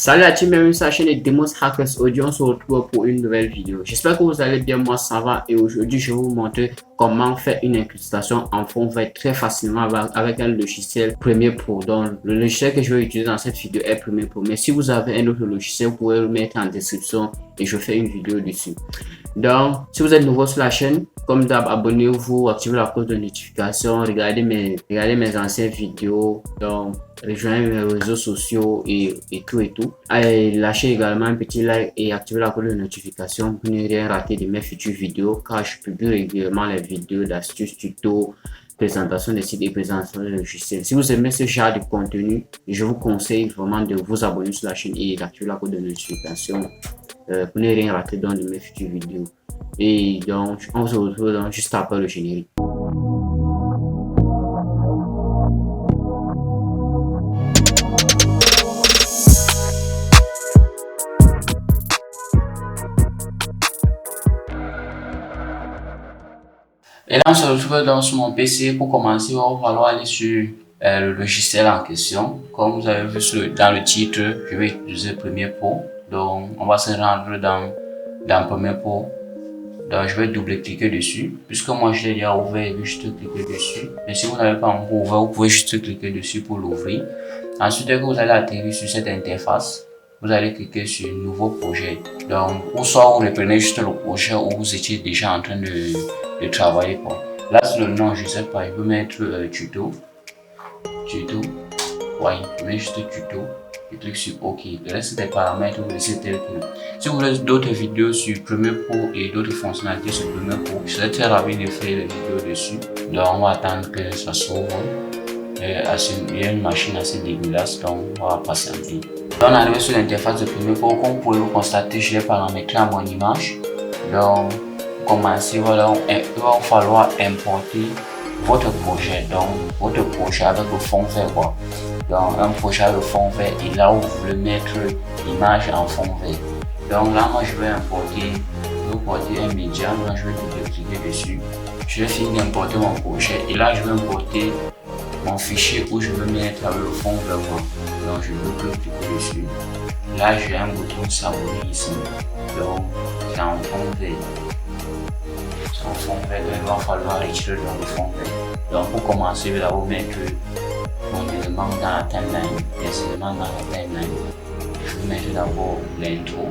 Salut à tous, bienvenue sur la chaîne de Demos Hackers Audio. On se retrouve pour une nouvelle vidéo. J'espère que vous allez bien, moi ça va, et aujourd'hui je vais vous montrer comment faire une incrustation en fond vert très facilement avec un logiciel Premiere Pro. Donc le logiciel que je vais utiliser dans cette vidéo est Premiere Pro, mais si vous avez un autre logiciel, vous pouvez le mettre en description et je fais une vidéo dessus. Donc si vous êtes nouveau sur la chaîne, comme d'hab, abonnez-vous, activez la cloche de notification, regardez mes anciennes vidéos, donc rejoignez mes réseaux sociaux et tout. Allez, lâchez également un petit like et activez la cloche de notification pour ne rien rater de mes futures vidéos, car je publie régulièrement les vidéos d'astuces, tutos, présentation des sites et présentation des logiciels. Si vous aimez ce genre de contenu, je vous conseille vraiment de vous abonner sur la chaîne et d'activer la cloche de notification pour ne rien rater dans de mes futures vidéos. Et donc, on se retrouve donc juste après le générique. Et là, on se retrouve donc sur mon PC. Pour commencer, il va falloir aller sur le logiciel en question. Comme vous avez vu dans le titre, je vais utiliser Premiere Pro. Donc, on va se rendre dans Premiere Pro. Donc, je vais double-cliquer dessus. Puisque moi, je l'ai déjà ouvert, je vais juste cliquer dessus. Mais si vous n'avez pas encore ouvert, vous pouvez juste cliquer dessus pour l'ouvrir. Ensuite, dès que vous allez atterrir sur cette interface, vous allez cliquer sur Nouveau projet. Donc, ou soit vous reprenez juste le projet où vous étiez déjà en train de travailler. Là, sur le nom, je ne sais pas, je peux mettre tuto. Ouais, je mets juste tuto. Je clique sur OK. Le reste des paramètres, vous laissez tel que. Si vous voulez d'autres vidéos sur Premiere Pro et d'autres fonctionnalités sur Premiere Pro, je serais très ravi de faire les vidéos dessus. Donc, on va attendre que ça s'ouvre. Il y a une machine assez dégueulasse, donc on va patienter. On est arrivé sur l'interface de Premiere Pro. Comme vous pouvez le constater, je l'ai paramétré à mon image. Donc, pour commencer, voilà, il va falloir importer votre projet. Donc, votre projet avec le fond vert, quoi. Donc, un projet avec le fond vert, et là où vous voulez mettre l'image en fond vert. Donc, là, moi, je vais importer un média. Là, je vais cliquer dessus. Je vais finir d'importer mon projet, et là, je vais importer mon fichier où je veux mettre avec le fond vert. Donc, je vais cliquer dessus. Là, j'ai un bouton s'abonner ici. Donc, c'est en fond vert. Donc il va falloir retirer dans le fond vert. Donc pour commencer, je vais d'abord mettre mon élément dans la timeline. Les éléments dans la timeline. Je vais mettre d'abord l'intro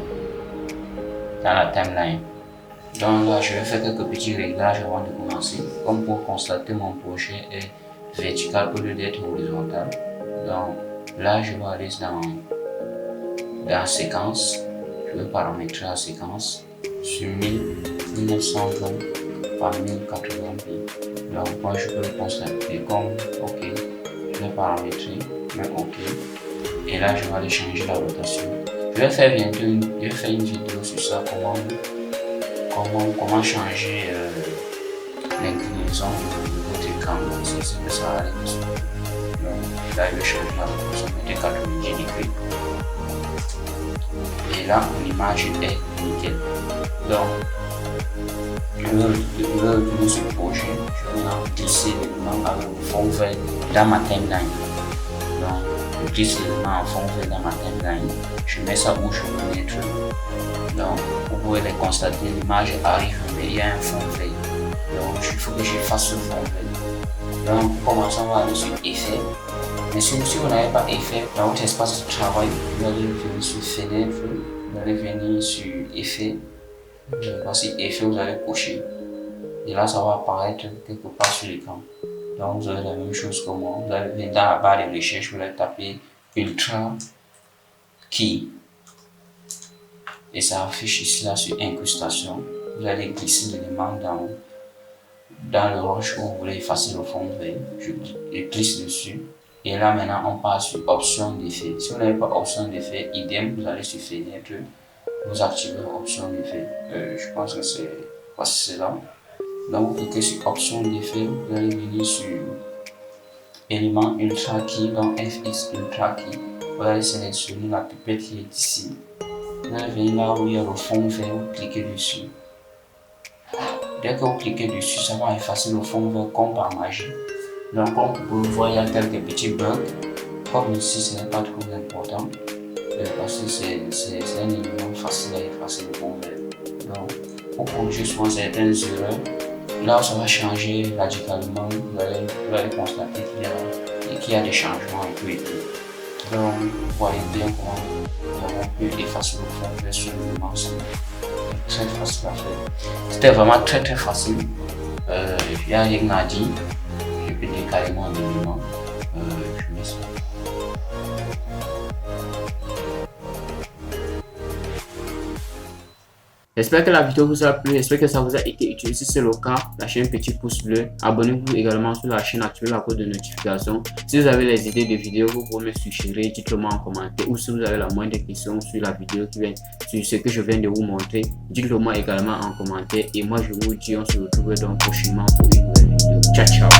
dans la timeline. Donc là, je vais faire quelques petits réglages avant de commencer. Comme pour constater, mon projet est vertical au lieu d'être horizontal. Donc là, je vais aller dans séquence. Je vais paramétrer la séquence sur 1920 par 1080p. Donc moi je peux le constater comme OK. Je vais paramétrer, mais OK. Et là je vais aller changer la rotation. Je vais faire bientôt une vidéo sur ça, comment changer l'inclinaison de votre écran. C'est que ça va aller dessus. Donc là je vais changer la rotation de 90 degrés. Et là mon image est nickel. Donc je vais retourner sur le projet, je vais glisser l'élément avec le fond vert dans ma timeline. Donc, je glisse l'élément en fond vert dans ma timeline. Je mets ça où je veux mettre. Donc, vous pouvez les constater, l'image arrive, mais il y a un fond vert. Donc, il faut que j'efface ce fond vert. Donc, pour commencer, on va aller sur Effet. Mais si vous n'avez pas Effet, dans votre espace de travail, vous allez venir sur Fenêtre, vous allez venir sur Effet. Voici Effet, vous allez cocher. Et là, ça va apparaître quelque part sur l'écran. Donc, vous avez la même chose que moi. Vous allez venir dans la barre de recherche, vous allez taper Ultra Key. Et ça affiche ici là sur Incrustation. Vous allez glisser l'élément dans le roche où vous voulez effacer le fond vert. Je glisse dessus. Et là, maintenant, on passe sur Option d'effet. Si vous n'avez pas Option d'effet, idem, vous allez sur Fenêtre. Vous activez l'option d'effet. Je pense que c'est là. Donc vous cliquez sur option d'effet, vous allez venir sur élément Ultra Key, donc FX Ultra Key. Vous allez sélectionner la pipette qui est ici. Vous allez venir là où il y a le fond vert, vous cliquez dessus. Dès que vous cliquez dessus, ça va effacer le fond vert comme par magie. Donc comme vous pouvez voir, il y a quelques petits bugs. Comme ici, ce n'est pas trop important. parce que c'est un élément facile à effacer le bon verbe. Donc, pour corriger souvent certaines erreurs, là ça va changer radicalement, vous allez constater qu'il y a des changements et tout et tout. Donc, vous voyez bien comment nous avons pu effacer le fond vert sur le mouvement. C'est très facile à faire. C'était vraiment très facile. Il n'y a rien à dire. Je peux dire carrément l'élément. Je mets ça. J'espère que la vidéo vous a plu, j'espère que ça vous a été utile. Si c'est le cas, lâchez un petit pouce bleu. Abonnez-vous également sur la chaîne, activez la cloche de notification. Si vous avez les idées de vidéos, vous pouvez me suggérer, dites-le moi en commentaire. Ou si vous avez la moindre question sur la vidéo qui vient, sur ce que je viens de vous montrer, dites-le moi également en commentaire. Et moi je vous dis, on se retrouve donc prochainement pour une nouvelle vidéo. Ciao, ciao!